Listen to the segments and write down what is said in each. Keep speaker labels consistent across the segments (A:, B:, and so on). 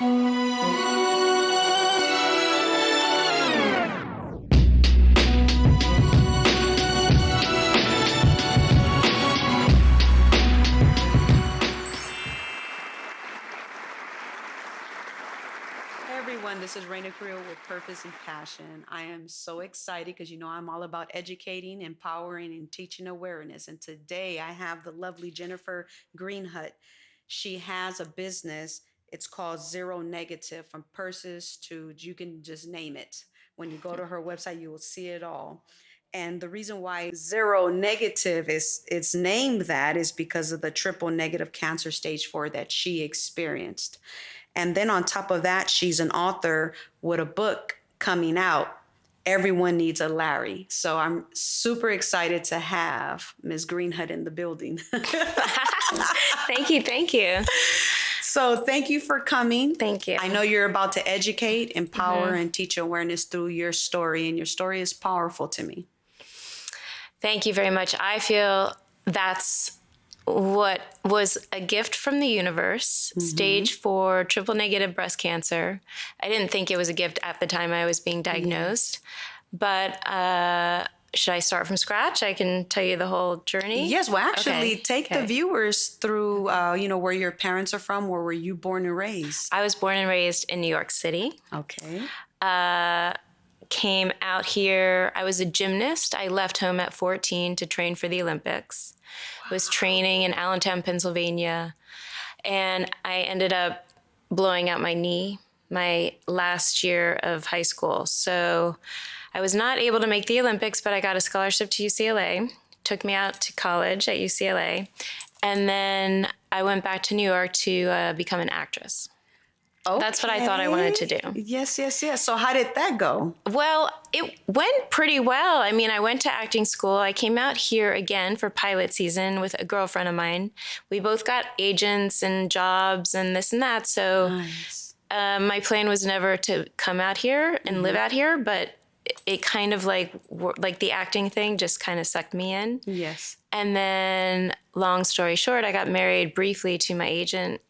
A: Everyone, this is Raina Carrillo with Purpose and Passion. I am so excited because I'm all about educating, empowering, and teaching awareness. And today I have the lovely Jennifer Greenhut. She has a business. It's called Zero Negative, from purses to, you can just name it. When you go to her website, you will see it all. And the reason why Zero Negative is it's named that is because of the triple negative cancer stage 4 that she experienced. And then on top of that, she's an author with a book coming out. Everyone Needs a Larry. So I'm super excited to have Ms. Greenhut in the building.
B: Thank you. Thank you.
A: So thank you for coming.
B: Thank you.
A: I know you're about to educate, empower, and teach awareness through your story. And your story is powerful to me.
B: Thank you very much. I feel that's what was a gift from the universe, stage 4 triple negative breast cancer. I didn't think it was a gift at the time I was being diagnosed, but should I start from scratch? I can tell you the whole journey.
A: Yes, well, actually, take the viewers through, where your parents are from. Where were you born and raised?
B: I was born and raised in New York City.
A: Okay.
B: Came out here. I was a gymnast. I left home at 14 to train for the Olympics. Was training in Allentown, Pennsylvania, and I ended up blowing out my knee my last year of high school. So I was not able to make the Olympics, but I got a scholarship to UCLA, took me out to college at UCLA, and then I went back to New York to become an actress. Okay. That's what I thought I wanted to do.
A: Yes. So how did that go?
B: Well, it went pretty well. I mean, I went to acting school. I came out here again for pilot season with a girlfriend of mine. We both got agents and jobs and this and that. So nice. My plan was never to come out here and live out here, but it kind of like the acting thing just kind of sucked me in. Yes. And then, long story short, I got married briefly to my agent.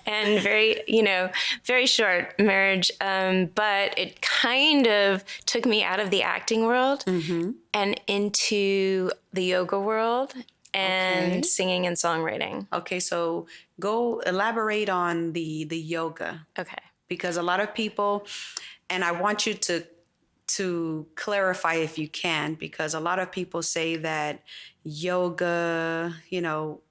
B: And very short marriage. But it kind of took me out of the acting world and into the yoga world and singing and songwriting.
A: Okay, so go elaborate on the yoga.
B: Okay.
A: Because a lot of people, and I want you to clarify if you can, because a lot of people say that yoga,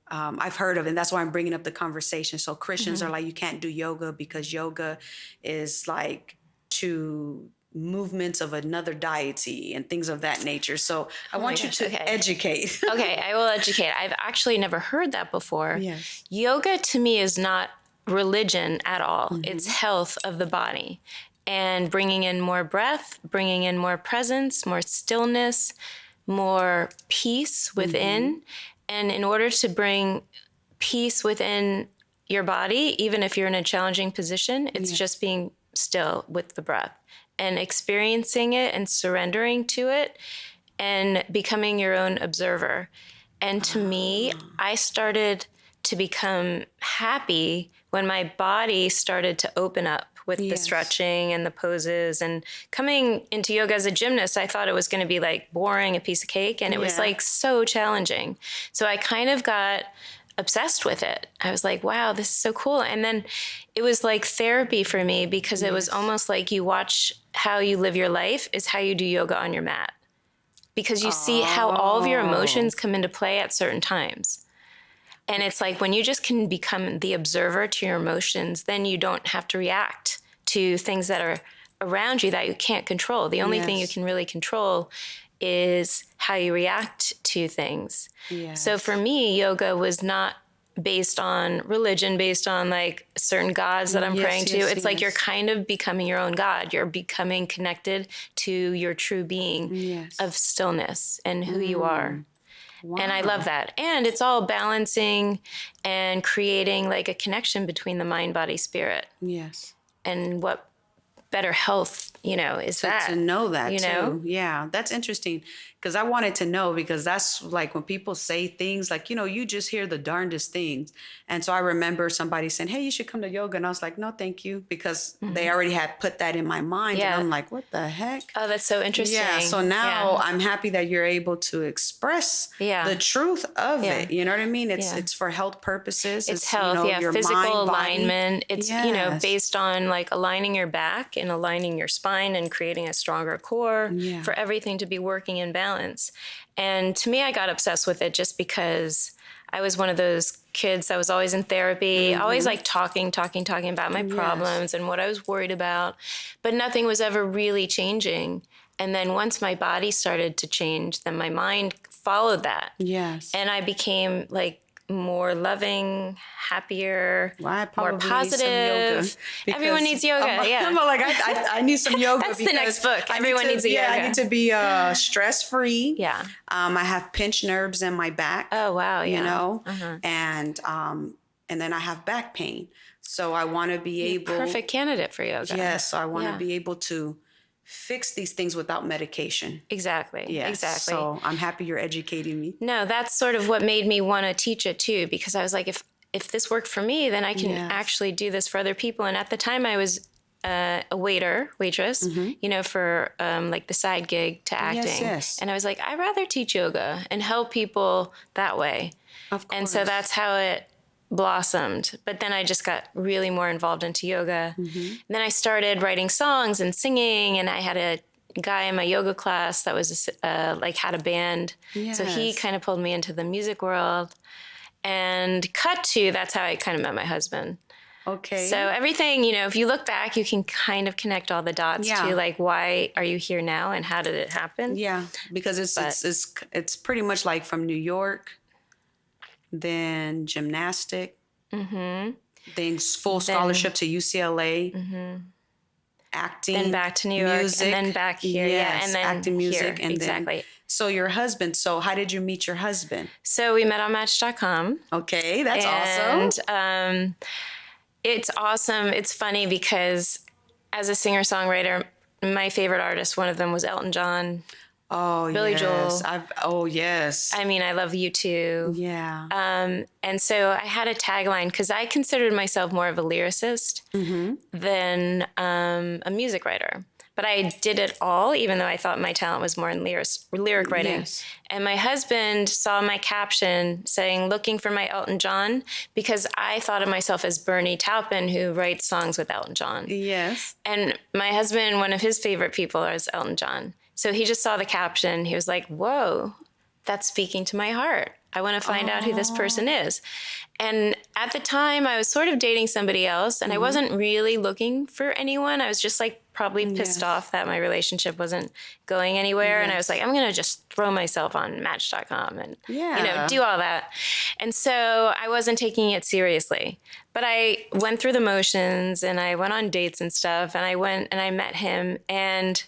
A: I've heard of it, and that's why I'm bringing up the conversation. So Christians are like, you can't do yoga because yoga is like to movements of another deity and things of that nature. So I want you to educate.
B: Okay, I will educate. I've actually never heard that before. Yes. Yoga to me is not religion at all. It's health of the body. And bringing in more breath, bringing in more presence, more stillness, more peace within. And in order to bring peace within your body, even if you're in a challenging position, it's just being still with the breath and experiencing it and surrendering to it and becoming your own observer. And to me, I started to become happy when my body started to open up with the stretching and the poses. And coming into yoga as a gymnast, I thought it was going to be like boring, a piece of cake. And it was like so challenging. So I kind of got obsessed with it. I was like, wow, this is so cool. And then it was like therapy for me because it was almost like you watch how you live your life is how you do yoga on your mat. Because you see how all of your emotions come into play at certain times. And it's like when you just can become the observer to your emotions, then you don't have to react to things that are around you that you can't control. The only thing you can really control is how you react to things. Yes. So for me, yoga was not based on religion, based on like certain gods that I'm praying to. It's like you're kind of becoming your own God. You're becoming connected to your true being of stillness and who you are. Wow. And I love that. And it's all balancing and creating like a connection between the mind, body, spirit. Yes. And what better health, is that.
A: To know that
B: you
A: too.
B: know?
A: Yeah, that's interesting. Because I wanted to know, because that's like when people say things like, you just hear the darndest things. And so I remember somebody saying, hey, you should come to yoga. And I was like, no, thank you. Because they already had put that in my mind.
B: Yeah.
A: And I'm like, what the heck?
B: Oh, that's so interesting.
A: Yeah. So now I'm happy that you're able to express the truth of it. You know what I mean? It's for health purposes.
B: It's health. Your physical mind, alignment. It's, based on like aligning your back and aligning your spine and creating a stronger core for everything to be working in balance. And to me, I got obsessed with it just because I was one of those kids that was always in therapy, always like talking about my problems and what I was worried about, but nothing was ever really changing. And then once my body started to change, then my mind followed that. Yes. And I became like more loving, happier, more positive. Everyone needs yoga.
A: I'm like, I need some yoga.
B: That's the next book. Everyone needs a yoga.
A: I need to be stress-free. Yeah. I have pinched nerves in my back.
B: Oh, wow. Yeah.
A: And then I have back pain. So I want to be able.
B: Perfect candidate for yoga.
A: Yes. So I want to be able to fix these things without medication.
B: Exactly. Yes. Exactly.
A: So I'm happy you're educating me.
B: No, that's sort of what made me want to teach it too, because I was like, if this worked for me, then I can actually do this for other people. And at the time I was a waitress, for like the side gig to acting. Yes. And I was like, I'd rather teach yoga and help people that way. Of course. And so that's how it blossomed. But then I just got really more involved into yoga. And then I started writing songs and singing, and I had a guy in my yoga class that was had a band. Yes. So he kind of pulled me into the music world. And cut to, that's how I kind of met my husband. Okay. So everything, if you look back, you can kind of connect all the dots to like, why are you here now and how did it happen?
A: Yeah, because it's pretty much like from New York, then gymnastic, then full scholarship to UCLA, acting,
B: then back to New York,
A: music,
B: and then back here, and then
A: acting, music,
B: here.
A: and
B: exactly.
A: Then, so your husband. So how did you meet your husband?
B: So we met on Match.com.
A: Okay, that's awesome.
B: And it's awesome. It's funny because as a singer-songwriter, my favorite artist, one of them was Elton John.
A: Oh,
B: Billy Joel.
A: Yes.
B: I mean, I love U2. Yeah. And so I had a tagline because I considered myself more of a lyricist than a music writer. But I did it all, even though I thought my talent was more in lyric writing. Yes. And my husband saw my caption saying, looking for my Elton John, because I thought of myself as Bernie Taupin, who writes songs with Elton John. Yes. And my husband, one of his favorite people is Elton John. So he just saw the caption. He was like, whoa, that's speaking to my heart. I want to find out who this person is. And at the time, I was sort of dating somebody else, and I wasn't really looking for anyone. I was just like probably pissed off that my relationship wasn't going anywhere. And I was like, I'm going to just throw myself on Match.com and, do all that. And so I wasn't taking it seriously. But I went through the motions, and I went on dates and stuff, and I went and I met him. And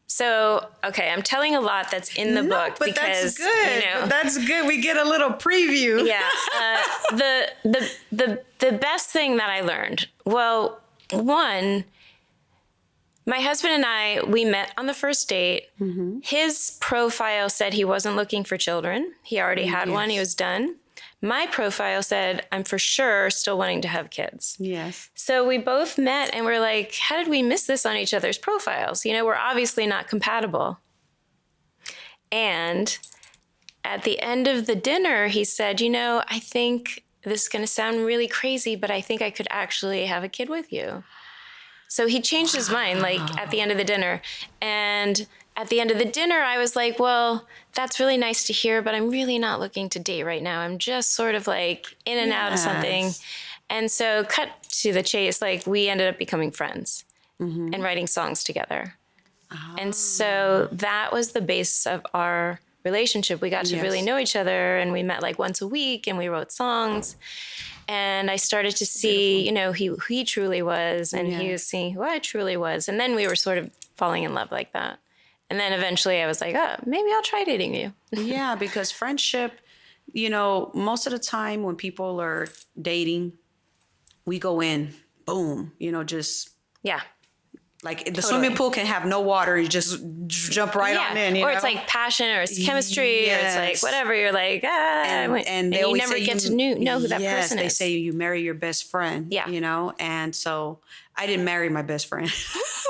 B: so, okay, I'm telling a lot that's in the book,
A: but
B: because
A: that's good. But that's good. We get a little preview.
B: Yeah. The best thing that I learned, well, one, my husband and I, we met on the first date. His profile said he wasn't looking for children. He already had one. He was done. My profile said, I'm for sure still wanting to have kids. Yes. So we both met and we're like, how did we miss this on each other's profiles? We're obviously not compatible. And at the end of the dinner, he said, I think this is going to sound really crazy, but I think I could actually have a kid with you. So he changed his mind, like at the end of the dinner. And at the end of the dinner, I was like, well, that's really nice to hear, but I'm really not looking to date right now. I'm just sort of like in and out of something. And so cut to the chase, like we ended up becoming friends and writing songs together. And so that was the base of our relationship. We got to really know each other, and we met like once a week, and we wrote songs. And I started to see, who he truly was, and he was seeing who I truly was. And then we were sort of falling in love like that. And then eventually I was like, oh, maybe I'll try dating you.
A: Yeah, because friendship, most of the time when people are dating, we go in, boom, just Like the swimming pool can have no water. You just jump right on in.
B: Or it's like passion or it's chemistry or it's like whatever. You're like,
A: and they
B: you never get to know who that person is.
A: They say you marry your best friend.
B: Yeah.
A: You know? And so I didn't marry my best friend.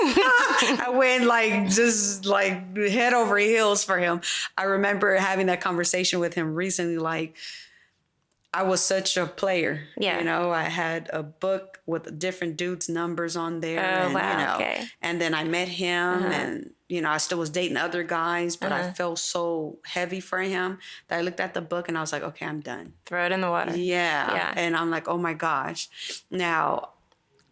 A: I went like just like head over heels for him. I remember having that conversation with him recently, like, I was such a player.
B: Yeah.
A: You know, I had a book with different dudes' numbers on there.
B: Oh,
A: and,
B: wow.
A: You know,
B: okay.
A: And then I met him and, you know, I still was dating other guys, but I felt so heavy for him that I looked at the book and I was like, okay, I'm done.
B: Throw it in the water.
A: Yeah. And I'm like, oh my gosh. Now,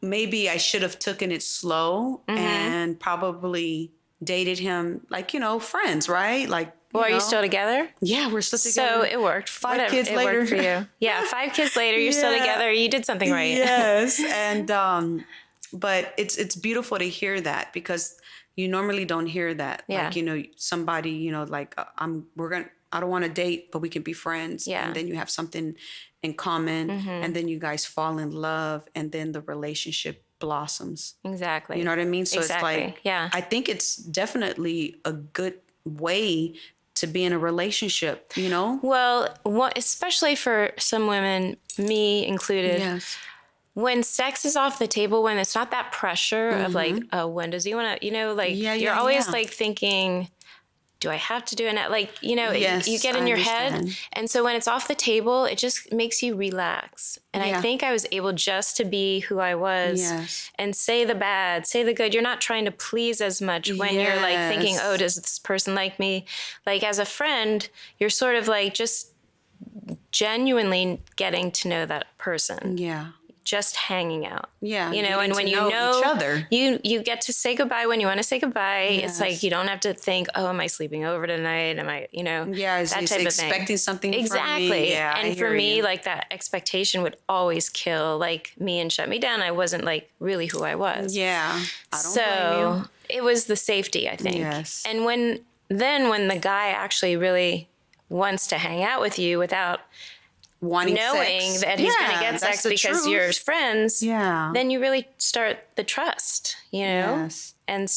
A: maybe I should have taken it slow and probably dated him like, you know, friends, right? Like,
B: well, are you still together?
A: Yeah, we're still together.
B: So it worked.
A: Five kids later.
B: Worked for you. Yeah, 5 kids later, you're still together. You did something right.
A: Yes. And but it's beautiful to hear that because you normally don't hear that.
B: Yeah.
A: Like, you know, somebody, you know, like I don't want to date, but we can be friends.
B: Yeah.
A: And then you have something in common and then you guys fall in love and then the relationship blossoms.
B: Exactly.
A: You know what I mean? So
B: exactly.
A: It's like,
B: yeah.
A: I think it's definitely a good way to be in a relationship, you know?
B: Well, especially for some women, me included,
A: Yes.
B: when sex is off the table, when it's not that pressure of like, oh, when does he want to, you know, like you're always like thinking, do I have to do it now? Like, you know, you get in your head. And so when it's off the table, it just makes you relax. And I think I was able just to be who I was and say the bad, say the good. You're not trying to please as much when you're like thinking, oh, does this person like me? Like as a friend, you're sort of like just genuinely getting to know that person.
A: Yeah.
B: Just hanging out.
A: Yeah.
B: You know, and when you know
A: each other,
B: you get to say goodbye when you want to say goodbye.
A: Yes.
B: It's like you don't have to think, oh, am I sleeping over tonight? Am I, you know,
A: that type of thing. Expecting something
B: exactly.
A: from me. Yeah,
B: and for me, like that expectation would always kill like me and shut me down. I wasn't like really who I was.
A: Yeah. I don't blame you.
B: It was the safety, I think.
A: Yes.
B: And when the guy actually really wants to hang out with you without knowing
A: sex.
B: that he's going to get sex because you're friends, then you really start the trust, you know?
A: Yes.
B: And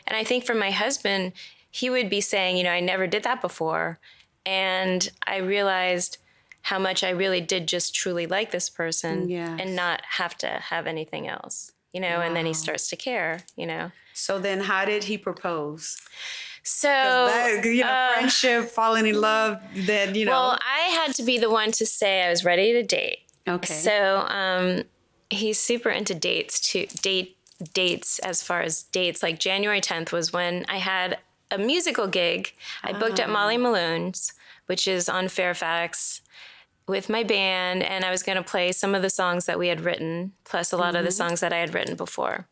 B: I think for my husband, he would be saying, you know, I never did that before. And I realized how much I really did just truly like this person and not have to have anything else, you know? And then he starts to care, you know?
A: So then how did he propose?
B: So,
A: friendship, falling in love, then, you know.
B: Well, I had to be the one to say I was ready to date.
A: Okay.
B: So, he's super into dates as far as dates. Like January 10th was when I had a musical gig. I booked at Molly Malone's, which is on Fairfax, with my band. And I was going to play some of the songs that we had written, plus a lot of the songs that I had written before.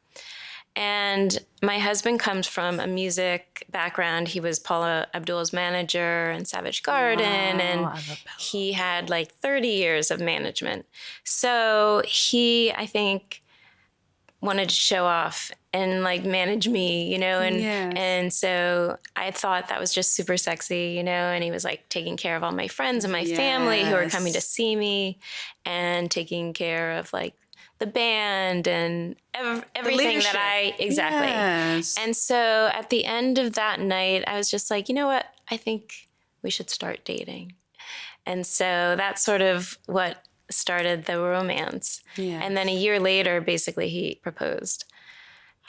B: And my husband comes from a music background. He was Paula Abdul's manager in Savage Garden, and he had like 30 years of management. So he, I think, wanted to show off and like manage me, you know, and so I thought that was just super sexy, you know, and he was like taking care of all my friends and my family who were coming to see me and taking care of like the band and everything that
A: Yes.
B: And so at the end of that night, I was just like, you know what? I think we should start dating. And so that's sort of what started the romance.
A: Yeah.
B: And then a year later, basically, he proposed.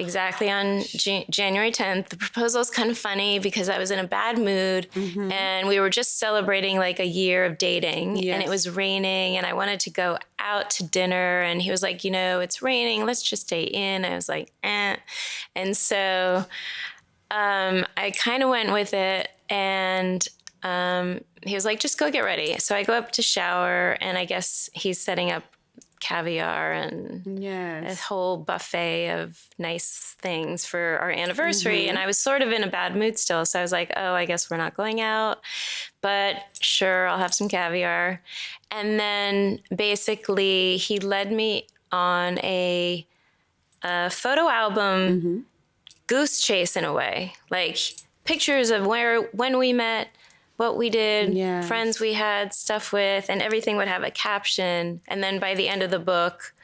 B: Exactly on January 10th. The proposal was kind of funny because I was in a bad mood and we were just celebrating like a year of dating and it was raining and I wanted to go out to dinner and he was like, you know, it's raining. Let's just stay in. I was like, eh. And so I kind of went with it and he was like, just go get ready. So I go up to shower and I guess he's setting up caviar and a whole buffet of nice things for our anniversary. And I was sort of in a bad mood still. So I was like, oh, I guess we're not going out, but sure, I'll have some caviar. And then basically he led me on a photo album goose chase in a way, like pictures of when we met, what we did, friends we had, stuff with, and everything would have a caption. And then by the end of the book,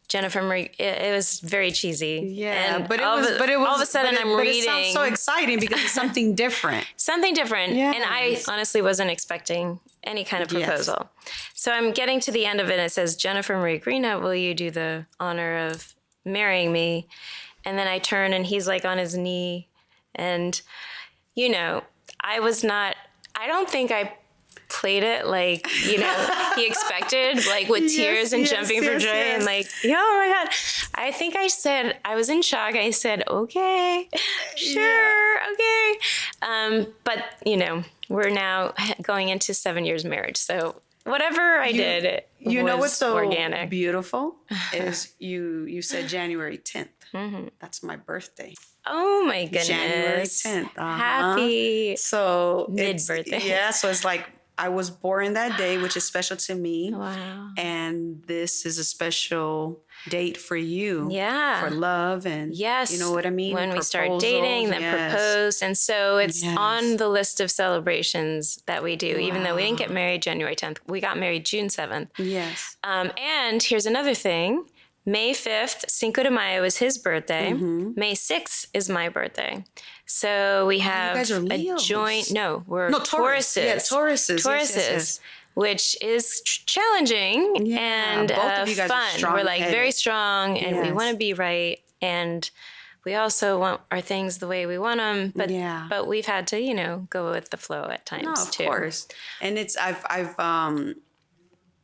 B: Jennifer Marie, it was very cheesy.
A: Yeah,
B: and
A: but all of a sudden
B: I'm reading.
A: It sounds so exciting because it's something different.
B: Something different.
A: Yes.
B: And I honestly wasn't expecting any kind of proposal. Yes. So I'm getting to the end of it, and it says, Jennifer Marie Greenhut, will you do the honor of marrying me? And then I turn, and he's like on his knee. And, you know, I don't think I played it like, you know, he expected, like with tears and jumping for joy and like, oh my God. I think I was in shock. I said, okay, sure, okay. But, you know, we're now going into 7 years marriage. So whatever I did, it
A: you know what's so
B: organic.
A: Beautiful is you said January 10th. Mm-hmm. That's my birthday.
B: Oh my goodness.
A: January 10th.
B: Happy mid-birthday.
A: Yeah, so it's like I was born that day, which is special to me.
B: Wow.
A: And this is a special date for you.
B: Yeah.
A: For love and,
B: yes,
A: you know what I mean?
B: When we start dating, then propose. And so it's on the list of celebrations that we do, even though we didn't get married January 10th. We got married June 7th.
A: Yes.
B: And here's another thing. May 5th, Cinco de Mayo is his birthday. Mm-hmm. May 6th is my birthday. So we have a joint, we're Tauruses.
A: Yeah, Tauruses.
B: Yes. Which is challenging and
A: both of you guys
B: fun.
A: Are strong
B: we're like
A: headed.
B: Very strong and we want to be right. And we also want our things the way we want them. But we've had to, you know, go with the flow at times too.
A: Of course. And it's, I've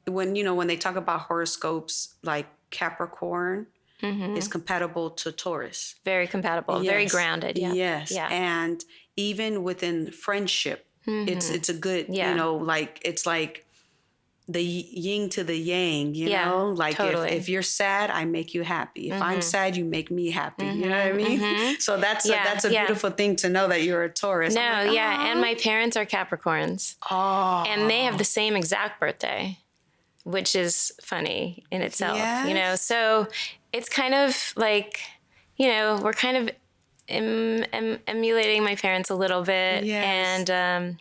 A: when they talk about horoscopes, like Capricorn is compatible to Taurus.
B: Very compatible, very grounded. Yeah.
A: Yes. Yeah. And even within friendship, it's a good, you know, like it's like the yin to the yang, you know? Like
B: totally.
A: if you're sad, I make you happy. If I'm sad, you make me happy. You know what I mean? So that's a beautiful thing to know that you're a Taurus.
B: No, and my parents are Capricorns. Oh. And they have the same exact birthday, which is funny in itself, you know? So it's kind of like, you know, we're kind of emulating my parents a little bit. Yes. And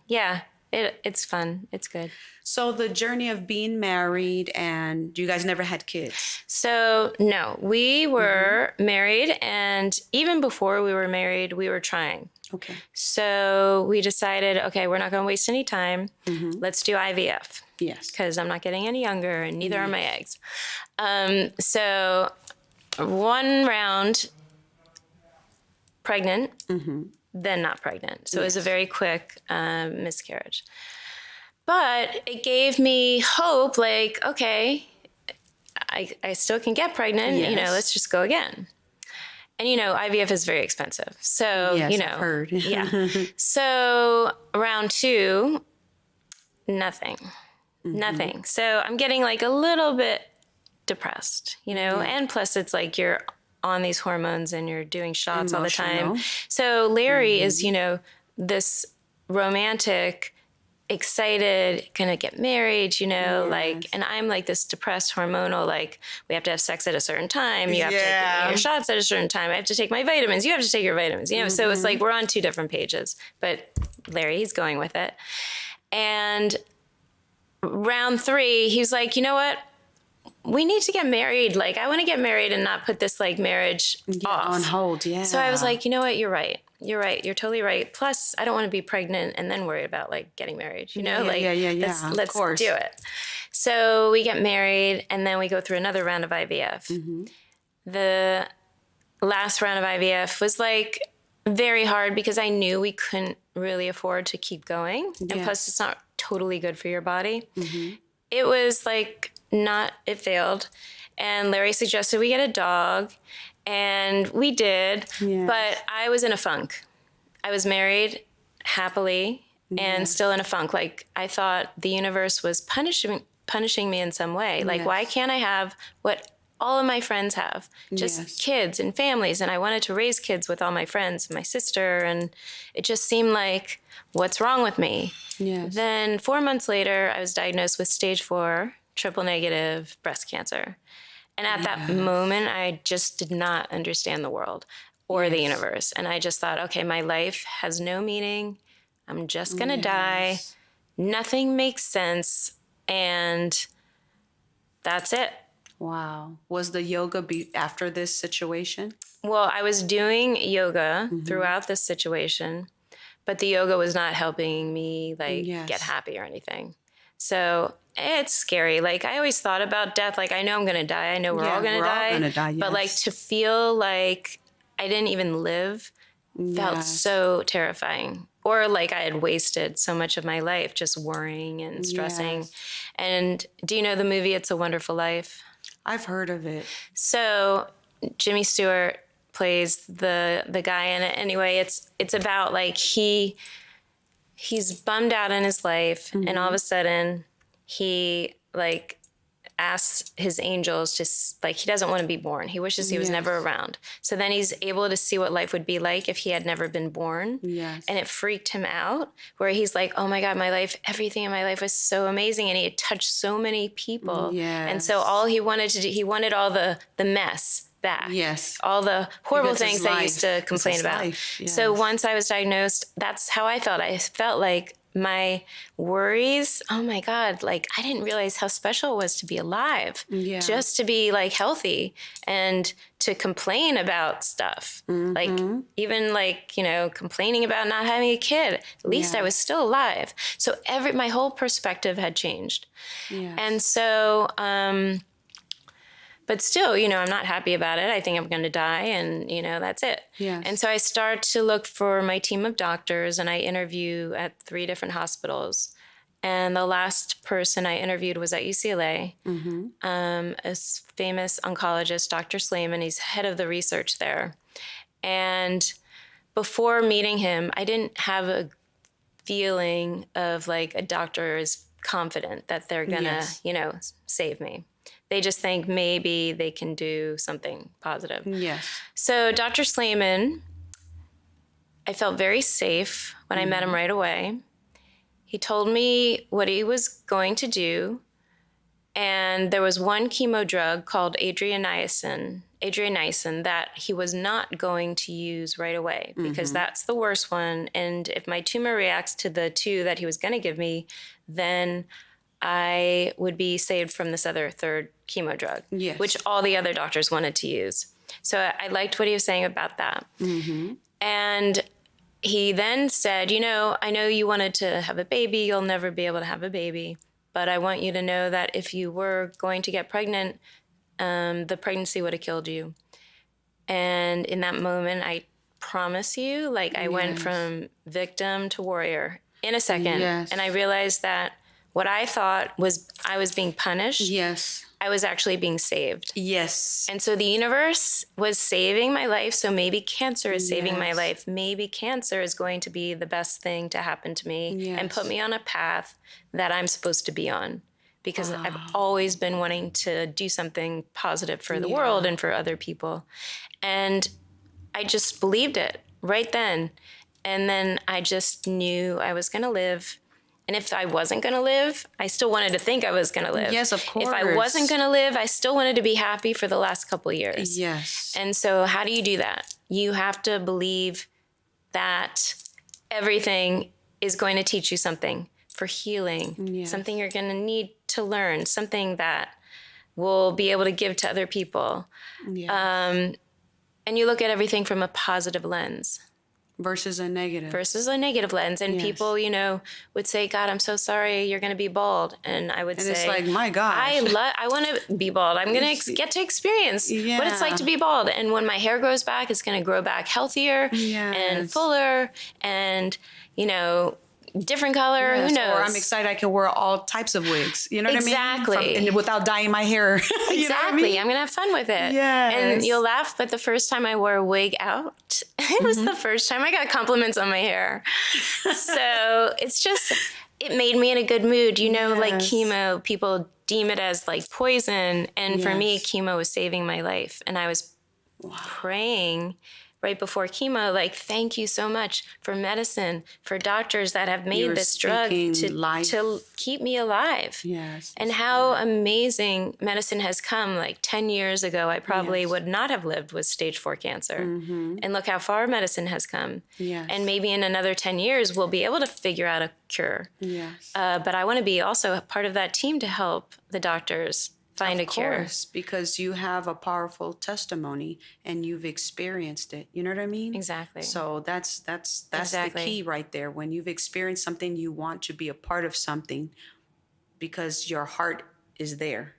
B: it's fun. It's good.
A: So the journey of being married, and you guys never had kids?
B: So no, we were married, and even before we were married, we were trying.
A: Okay.
B: So we decided, okay, we're not going to waste any time. Let's do IVF.
A: Yes.
B: Because I'm not getting any younger, and neither are my eggs. So one round, pregnant, then not pregnant. So it was a very quick miscarriage. But it gave me hope, like, okay, I still can get pregnant, you know, let's just go again. And, you know, IVF is very expensive. So, you know. I've
A: heard.
B: So round 2, nothing. Nothing. So I'm getting like a little bit depressed, you know, and plus it's like you're on these hormones and you're doing shots all the time. So Larry is, you know, this romantic, excited, gonna get married, you know, like, and I'm like this depressed hormonal, like, we have to have sex at a certain time. You have to take your shots at a certain time. I have to take my vitamins. You have to take your vitamins, you know? So it's like, we're on 2 different pages, but Larry, he's going with it. And round 3, he was like, you know what? We need to get married. Like, I want to get married and not put this like marriage off.
A: On hold. Yeah.
B: So I was like, you know what? You're right. You're right. You're totally right. Plus, I don't want to be pregnant and then worry about like getting married, you know, let's do it. So we get married and then we go through another round of IVF. The last round of IVF was like very hard because I knew we couldn't really afford to keep going. And plus it's not totally good for your body. It was like, it failed. And Larry suggested we get a dog, and we did, but I was in a funk. I was married happily and still in a funk. Like, I thought the universe was punishing me in some way. Like, why can't I have what all of my friends have? Just kids and families. And I wanted to raise kids with all my friends, my sister, and it just seemed like, what's wrong with me? Then 4 months later, I was diagnosed with stage 4 triple negative breast cancer. And at that moment, I just did not understand the world or the universe. And I just thought, okay, my life has no meaning. I'm just going to die. Nothing makes sense. And that's it.
A: Wow. Was the yoga after this situation?
B: Well, I was doing yoga throughout this situation, but the yoga was not helping me like get happy or anything. So it's scary. Like I always thought about death. Like I know I'm going to die. I know we're all going to die.
A: Yes.
B: But like to feel like I didn't even live felt so terrifying. Or like I had wasted so much of my life just worrying and stressing. Yes. And do you know the movie It's a Wonderful Life?
A: I've heard of it.
B: So Jimmy Stewart plays the guy in it. Anyway, it's about like he's bummed out in his life, and all of a sudden he like asks his angels to like he doesn't want to be born. He wishes he was never around. So then he's able to see what life would be like if he had never been born. Yes. And it freaked him out where he's like, oh my God, my life, everything in my life was so amazing. And he had touched so many people. Yes. And so all he wanted to do, he wanted all the mess back. Yes. All the horrible things that he used to complain about. Yes. So once I was diagnosed, that's how I felt. I felt like my worries, oh my God, like I didn't realize how special it was to be alive, just to be like healthy and to complain about stuff. Like even like, you know, complaining about not having a kid, at least I was still alive. So my whole perspective had changed. Yes. And so, but still, you know, I'm not happy about it. I think I'm going to die and, you know, that's it. Yes. And so I start to look for my team of doctors and I interview at 3 different hospitals. And the last person I interviewed was at UCLA, a famous oncologist, Dr. Slayman. He's head of the research there. And before meeting him, I didn't have a feeling of like a doctor is confident that they're going to, you know, save me. They just think maybe they can do something positive. Yes. So Dr. Slayman, I felt very safe when I met him right away. He told me what he was going to do. And there was one chemo drug called adriamycin that he was not going to use right away because that's the worst one. And if my tumor reacts to the 2 that he was going to give me, then I would be saved from this other 3rd chemo drug, which all the other doctors wanted to use. So I liked what he was saying about that. And he then said, you know, I know you wanted to have a baby. You'll never be able to have a baby. But I want you to know that if you were going to get pregnant, the pregnancy would have killed you. And in that moment, I promise you, like I went from victim to warrior in a second. And I realized that what I thought was I was being punished. Yes. I was actually being saved. Yes. And so the universe was saving my life. So maybe cancer is saving my life. Maybe cancer is going to be the best thing to happen to me and put me on a path that I'm supposed to be on. Because I've always been wanting to do something positive for the world and for other people. And I just believed it right then. And then I just knew I was going to live. And if I wasn't going to live, I still wanted to think I was going to live.
A: Yes, of course.
B: If I wasn't going to live, I still wanted to be happy for the last couple of years. Yes. And so how do you do that? You have to believe that everything is going to teach you something for healing, something you're going to need to learn, something that will be able to give to other people. Yes. And you look at everything from a positive lens.
A: Versus a negative
B: lens. And people, you know, would say, God, I'm so sorry you're going to be bald. And I would say,
A: it's like, my God,
B: I want to be bald. I'm going to get to experience what it's like to be bald. And when my hair grows back, it's going to grow back healthier and fuller and, you know, different color. Who knows?
A: Or I'm excited I can wear all types of wigs. You know what I mean?
B: Exactly.
A: And without dyeing my hair.
B: Exactly. I mean? I'm going to have fun with it. Yes. And you'll laugh, but the first time I wore a wig out, it was the first time I got compliments on my hair. So it's just, it made me in a good mood. You know, like chemo, people deem it as like poison. And for me, chemo was saving my life. And I was praying right before chemo, like, thank you so much for medicine, for doctors that have made this drug to keep me alive. Yes. And how amazing medicine has come. Like 10 years ago, I probably would not have lived with stage 4 cancer. And look how far medicine has come. Yes. And maybe in another 10 years, we'll be able to figure out a cure. Yes. But I want to be also a part of that team to help the doctors find a cure.
A: Of course, because you have a powerful testimony and you've experienced it. You know what I mean?
B: Exactly.
A: So that's the key right there. When you've experienced something, you want to be a part of something because your heart is there.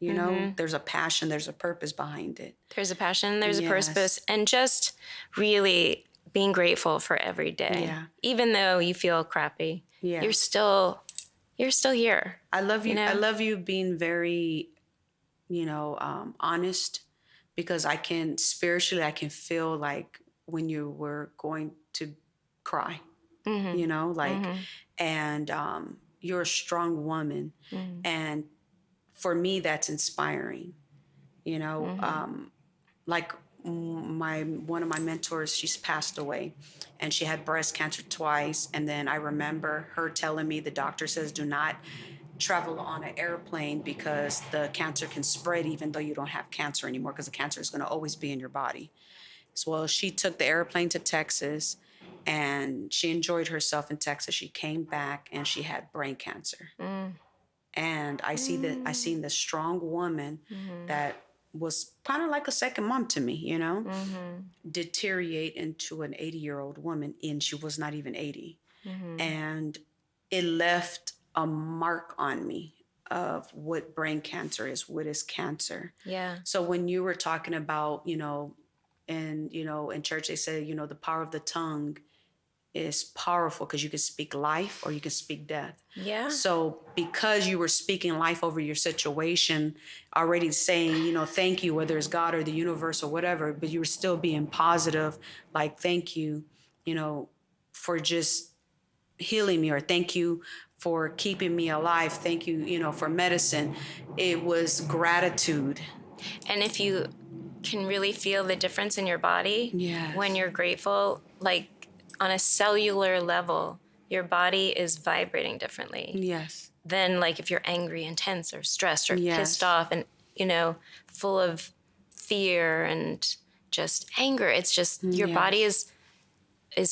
A: You know, there's a passion, there's a purpose behind it.
B: There's a passion, there's a purpose, and just really being grateful for every day.
A: Yeah.
B: Even though you feel crappy, you're still here.
A: I love you. I love you being very, honest, because I can feel like when you were going to cry, and you're a strong woman. And for me, that's inspiring, like one of my mentors, she's passed away and she had breast cancer twice. And then I remember her telling me, the doctor says, do not travel on an airplane because the cancer can spread even though you don't have cancer anymore, because the cancer is going to always be in your body. So, well, she took the airplane to Texas and she enjoyed herself in Texas. She came back and she had brain cancer. And I seen the strong woman that was kind of like a second mom to me, deteriorate into an 80-year-old woman, and she was not even 80. And it left a mark on me of what brain cancer is, what is cancer.
B: Yeah.
A: So when you were talking about, in church, they say, the power of the tongue is powerful because you can speak life or you can speak death.
B: Yeah.
A: So because you were speaking life over your situation, already saying, thank you, whether it's God or the universe or whatever, but you were still being positive, like, thank you, for just healing me, or thank you for keeping me alive. Thank you, for medicine. It was gratitude.
B: And if you can really feel the difference in your body when you're grateful, like, on a cellular level, your body is vibrating differently.
A: Yes.
B: Than like if you're angry and tense or stressed or pissed off and, full of fear and just anger. It's just your body is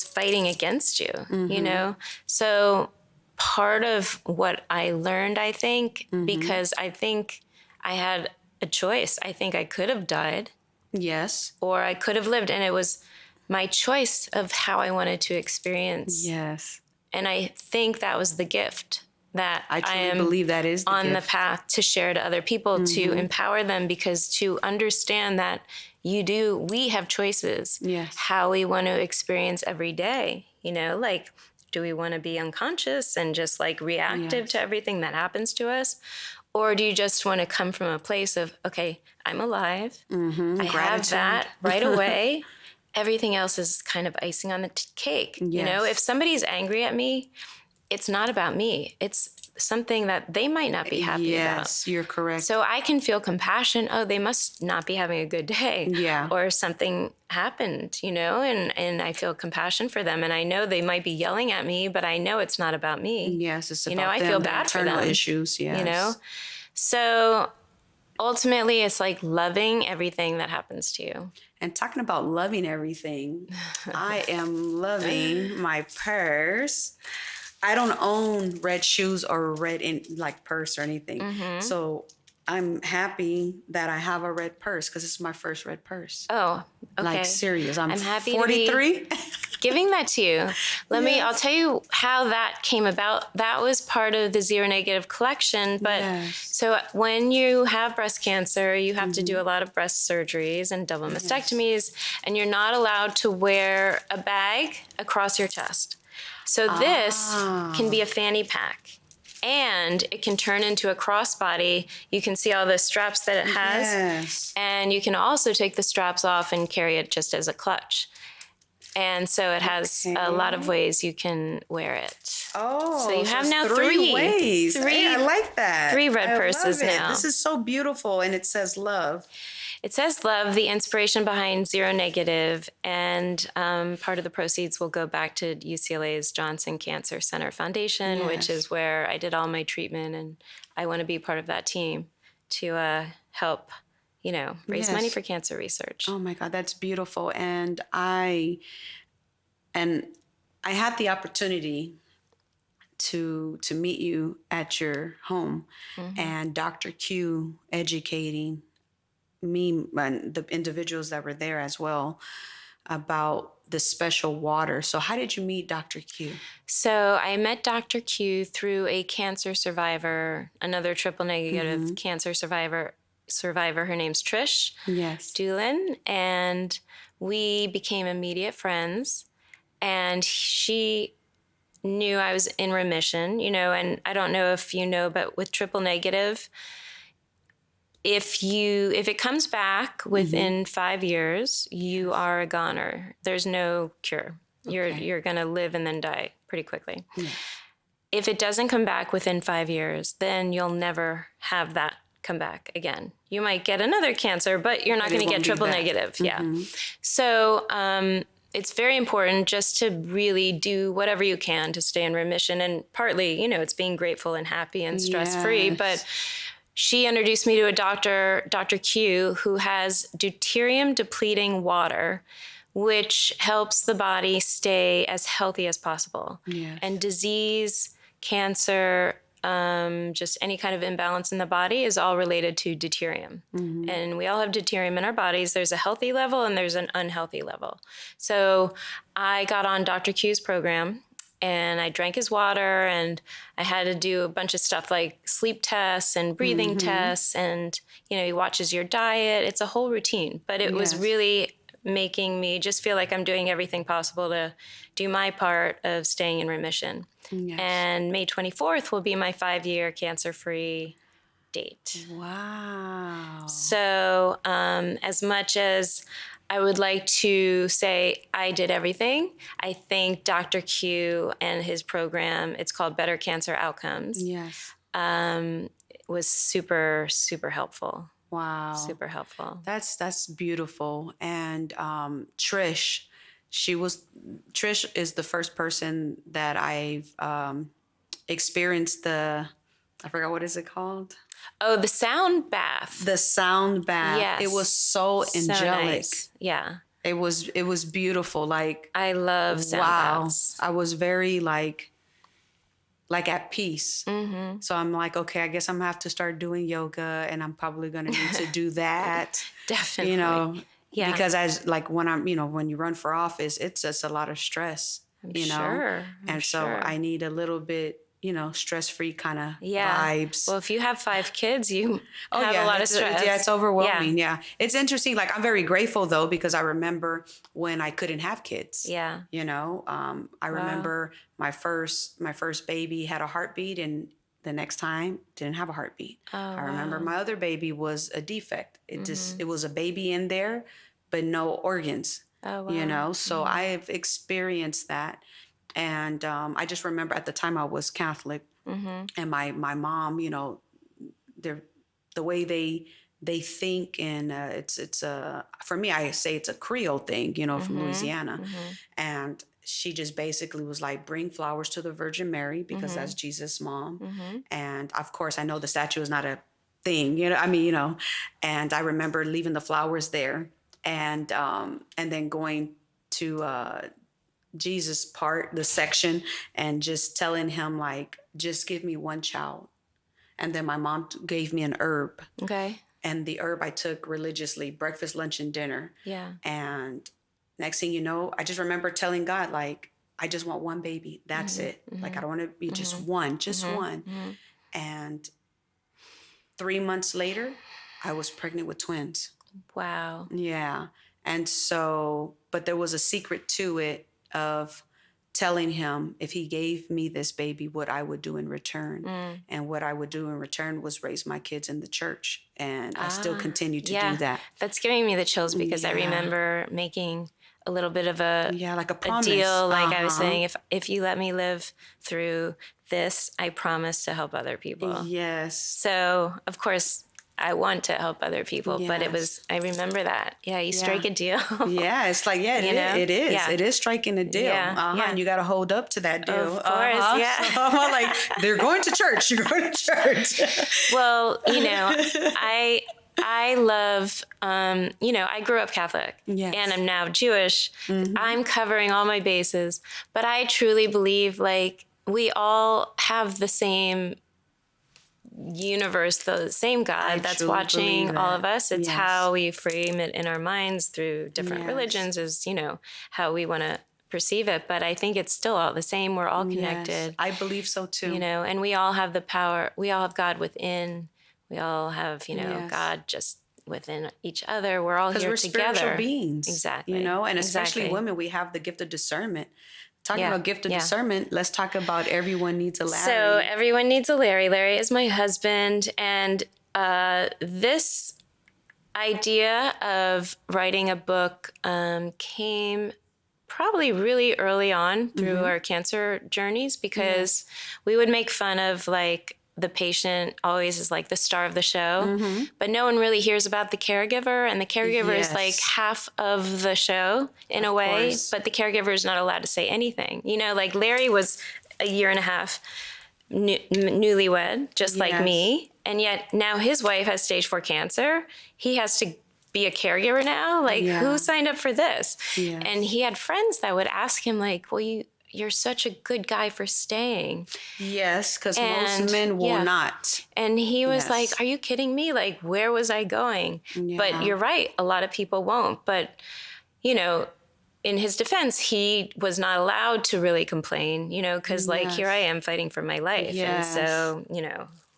B: fighting against you, So part of what I learned, I think, because I think I had a choice. I think I could have died.
A: Yes.
B: Or I could have lived, and it was my choice of how I wanted to experience.
A: Yes.
B: And I think that was the gift that
A: I truly believe that is the
B: on
A: gift.
B: the path to share to other people, to empower them, because to understand that we have choices.
A: Yes.
B: How we want to experience every day, like, do we want to be unconscious and just like reactive to everything that happens to us? Or do you just want to come from a place of, okay, I'm alive. I have that right away. Everything else is kind of icing on the cake.
A: Yes.
B: If somebody's angry at me, it's not about me. It's something that they might not be happy about.
A: Yes, you're correct.
B: So I can feel compassion. Oh, they must not be having a good day.
A: Yeah.
B: Or something happened, and I feel compassion for them. And I know they might be yelling at me, but I know it's not about me.
A: Yes, it's about
B: I
A: them,
B: feel bad for them.
A: Issues, yes.
B: So ultimately, it's like loving everything that happens to you.
A: And talking about loving everything, I am loving my purse. I don't own red shoes or red purse or anything. So I'm happy that I have a red purse because it's my first red purse.
B: Oh, okay.
A: Like, serious. I'm happy 43.
B: To be giving that to you. I'll tell you how that came about. That was part of the Zero Negative collection. But so when you have breast cancer, you have to do a lot of breast surgeries and double mastectomies, and you're not allowed to wear a bag across your chest. So this can be a fanny pack, and it can turn into a crossbody. You can see all the straps that it has.
A: Yes.
B: And you can also take the straps off and carry it just as a clutch. And so it has a lot of ways you can wear it.
A: Oh,
B: so you have now
A: three ways.
B: Three,
A: I like that.
B: 3 red purses now.
A: This is so beautiful, and it says love.
B: It says love, the inspiration behind Zero Negative, and part of the proceeds will go back to UCLA's Johnson Cancer Center Foundation, which is where I did all my treatment, and I want to be part of that team to help, raise money for cancer research.
A: Oh my God, that's beautiful. And I had the opportunity to meet you at your home, and Dr. Q educating me and the individuals that were there as well about the special water. So how did you meet Dr. Q?
B: So I met Dr. Q through a cancer survivor, another triple negative cancer survivor. Her name's Trish.
A: Yes.
B: Doolin, and we became immediate friends. And she knew I was in remission, and I don't know if you know, but with triple negative, if it comes back within 5 years, you are a goner. There's no cure. You're going to live and then die pretty quickly.
A: Yes.
B: If it doesn't come back within 5 years, then you'll never have that come back again. You might get another cancer, but you're not going to get triple negative. Yeah. So it's very important just to really do whatever you can to stay in remission. And partly, it's being grateful and happy and stress-free. But she introduced me to a doctor, Dr. Q, who has deuterium depleting water, which helps the body stay as healthy as possible.
A: Yes.
B: And disease, cancer, just any kind of imbalance in the body is all related to deuterium. And we all have deuterium in our bodies. There's a healthy level and there's an unhealthy level. So I got on Dr. Q's program and I drank his water, and I had to do a bunch of stuff like sleep tests and breathing tests, and he watches your diet. It's a whole routine, but it was really making me just feel like I'm doing everything possible to do my part of staying in remission. Yes. And May 24th will be my 5-year cancer-free date.
A: Wow.
B: So as much as I would like to say I did everything, I think Dr. Q and his program, it's called Better Cancer Outcomes, was super, super helpful.
A: Wow.
B: Super helpful.
A: That's beautiful. And Trish is the first person that I've experienced I forgot, what is it called?
B: Oh, the sound bath.
A: The sound bath.
B: Yes.
A: It was so angelic.
B: Nice. Yeah.
A: It was beautiful. Like,
B: I love sound baths.
A: I was very like at peace. So I'm like, okay, I guess I'm gonna have to start doing yoga, and I'm probably gonna need to do that.
B: Definitely. Yeah.
A: Because as like when when you run for office, it's just a lot of stress.
B: Sure.
A: And so I need a little bit, stress-free kind of vibes.
B: Well, if you have 5 kids, you have a lot of stress.
A: It's overwhelming. Yeah. It's interesting. Like, I'm very grateful though, because I remember when I couldn't have kids.
B: Yeah.
A: I remember my first baby had a heartbeat, and the next time didn't have a heartbeat. I remember my other baby was a defect. It was a baby in there, but no organs.
B: Oh, wow.
A: So I've experienced that. And I just remember at the time I was Catholic, and my mom, the way they think, and it's for me, I say it's a Creole thing, from Louisiana. And she just basically was like, bring flowers to the Virgin Mary, because that's Jesus' mom. And of course, I know the statue is not a thing, and I remember leaving the flowers there, and then going to Jesus part, the section, and just telling him, like, just give me one child. And then my mom gave me an herb.
B: Okay.
A: And the herb I took religiously, breakfast, lunch, and dinner.
B: Yeah.
A: And next thing you know, I just remember telling God, like, I just want one baby. That's it. Like, I don't want to be just one. And 3 months later, I was pregnant with twins.
B: Wow.
A: Yeah. And so, but there was a secret to it, of telling him if he gave me this baby, what I would do in return. And what I would do in return was raise my kids in the church. And I still continue to do that.
B: That's giving me the chills, because I remember making a little bit of a
A: like a promise.
B: Deal. Like I was saying, if you let me live through this, I promise to help other people.
A: Yes.
B: So of course, I want to help other people, but I remember that. Yeah, you strike a deal.
A: Yeah, it's like, it is. Yeah. It is striking a deal. Yeah. And you got to hold up to that deal.
B: Of course, yeah.
A: So like, they're going to church. You're going to church.
B: Well, I love, I grew up Catholic, and I'm now Jewish. I'm covering all my bases, but I truly believe, like, we all have the same universe, the same God that's watching all of us. It's how we frame it in our minds through different religions is, how we want to perceive it. But I think it's still all the same. We're all connected.
A: I believe so too.
B: And we all have the power. We all have God within. We all have, God just within each other. We're all here
A: we're
B: together.
A: Spiritual beings.
B: Exactly.
A: And especially women, we have the gift of discernment. Talking about gift of discernment, let's talk about Everyone Needs a Larry.
B: So Everyone Needs a Larry. Larry is my husband. And this idea of writing a book came probably really early on through our cancer journeys, because we would make fun of the patient always is like the star of the show, but no one really hears about the caregiver, and the caregiver is like half of the show in a way, but the caregiver is not allowed to say anything. Larry was a year and a half newlywed, just like me, and yet now his wife has stage 4 cancer. He has to be a caregiver now. Who signed up for this? And he had friends that would ask him well, you're such a good guy for staying.
A: Yes, because most men will not.
B: And he was like, are you kidding me? Where was I going? But you're right. A lot of people won't. But, in his defense, he was not allowed to really complain, because here I am fighting for my life. And so,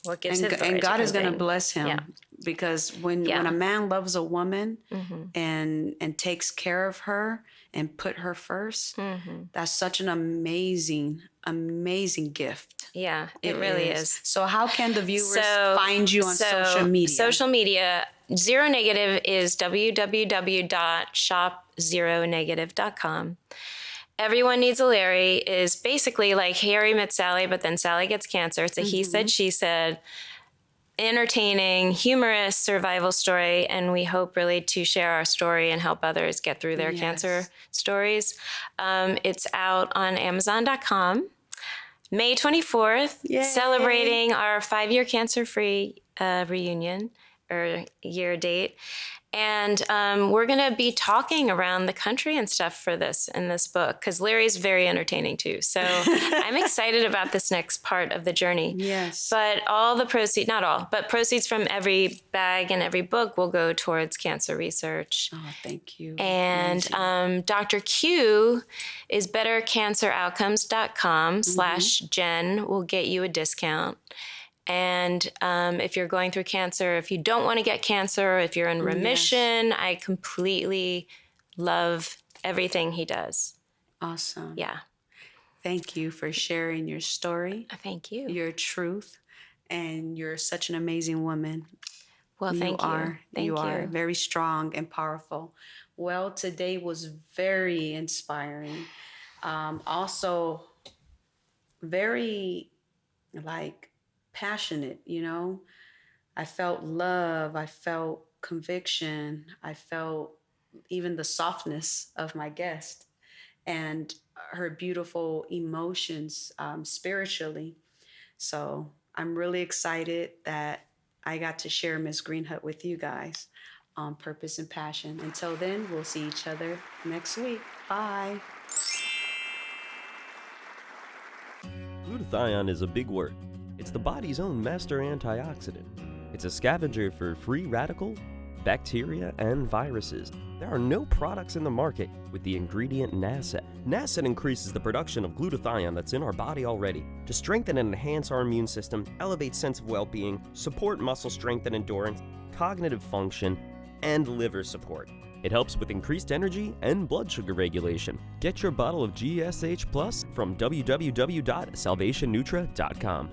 B: what gives his
A: and God is going to bless him. Because when a man loves a woman and takes care of her and put her first, that's such an amazing gift.
B: Yeah, it really is.
A: So how can the viewers find you on social media?
B: Social media, Zero Negative is www.shopzeronegative.com. Everyone Needs a Larry is basically like Harry met Sally, but then Sally gets cancer. It's a he said, she said, entertaining, humorous survival story, and we hope really to share our story and help others get through their cancer stories. It's out on Amazon.com. May 24th, celebrating our 5-year cancer-free reunion or year date. And we're going to be talking around the country and stuff for this in this book, because Larry's very entertaining too. So I'm excited about this next part of the journey.
A: Yes.
B: But all the proceeds, not all, but proceeds from every bag and every book will go towards cancer research.
A: Oh, thank you.
B: And Dr. Q is bettercanceroutcomes.com/Jenn will get you a discount. And if you're going through cancer, if you don't want to get cancer, if you're in remission, I completely love everything he does.
A: Awesome.
B: Yeah.
A: Thank you for sharing your story.
B: Thank you.
A: Your truth. And you're such an amazing woman.
B: Well, thank you.
A: You are very strong and powerful. Well, today was very inspiring. Also, very passionate, I felt love, I felt conviction, I felt even the softness of my guest and her beautiful emotions spiritually. So I'm really excited that I got to share Ms. Greenhut with you guys on Purpose and Passion. Until then, we'll see each other next week. Bye.
C: Glutathione is a big word. It's the body's own master antioxidant. It's a scavenger for free radical, bacteria, and viruses. There are no products in the market with the ingredient NASET. NASET increases the production of glutathione that's in our body already to strengthen and enhance our immune system, elevate sense of well-being, support muscle strength and endurance, cognitive function, and liver support. It helps with increased energy and blood sugar regulation. Get your bottle of GSH Plus from www.salvationnutra.com.